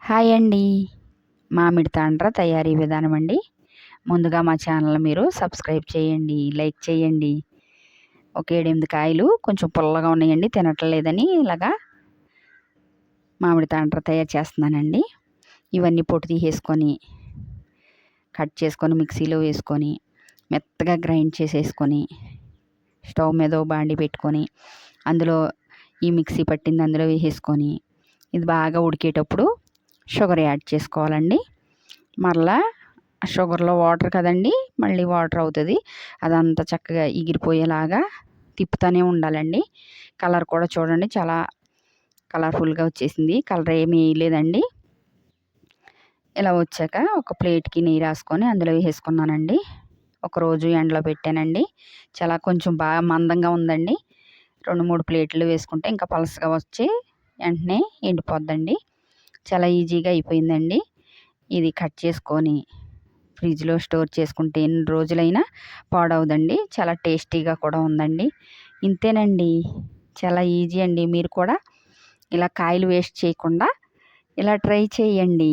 Hi అండి. మామిడి తాండ్ర తయారీ విధానం అండి. ముందుగా మా ఛానల్ మీరు సబ్స్క్రైబ్ చేయండి, లైక్ చేయండి. ఒక 7, 8 కాయలు కొంచెం పుల్లగా ఉన్నాయండి, తినట్లేదని ఇలాగా మామిడి తాండ్ర తయారు చేస్తున్నానండి. ఇవన్నీ పొట్టు తీసేసుకొని, కట్ చేసుకొని మిక్సీలో వేసుకొని, మెత్తగా గ్రైండ్ చేసేసుకొని, స్టవ్ మీద ఓ బాండీ పెట్టుకొని, అందులో ఈ మిక్సీ పట్టింది అందులో వేసేసుకొని, ఇది బాగా ఉడికేటప్పుడు షుగర్ యాడ్ చేసుకోవాలండి. మరలా షుగర్లో వాటర్ కదండి, మళ్ళీ వాటర్ అవుతుంది. అదంతా చక్కగా ఎగిరిపోయేలాగా తిప్పుతూనే ఉండాలండి. కలర్ కూడా చూడండి, చాలా కలర్ఫుల్గా వచ్చేసింది. కలర్ ఏమీ వేయలేదండి. ఇలా వచ్చాక ఒక ప్లేట్కి నెయ్యి రాసుకొని అందులో వేసేసుకున్నానండి. ఒకరోజు ఎండలో పెట్టానండి. చాలా కొంచెం బాగా మందంగా ఉందండి. 2, 3 ప్లేట్లు వేసుకుంటే ఇంకా పలసగా వచ్చి వెంటనే ఎండిపోద్దండి. చాలా ఈజీగా అయిపోయిందండి. ఇది కట్ చేసుకొని ఫ్రిడ్జ్లో స్టోర్ చేసుకుంటే ఎన్ని రోజులైనా పాడవదండి. చాలా టేస్టీగా కూడా ఉందండి. ఇంతేనండి, చాలా ఈజీ అండి. మీరు కూడా ఇలా కాయలు వేస్ట్ చేయకుండా ఇలా ట్రై చేయండి.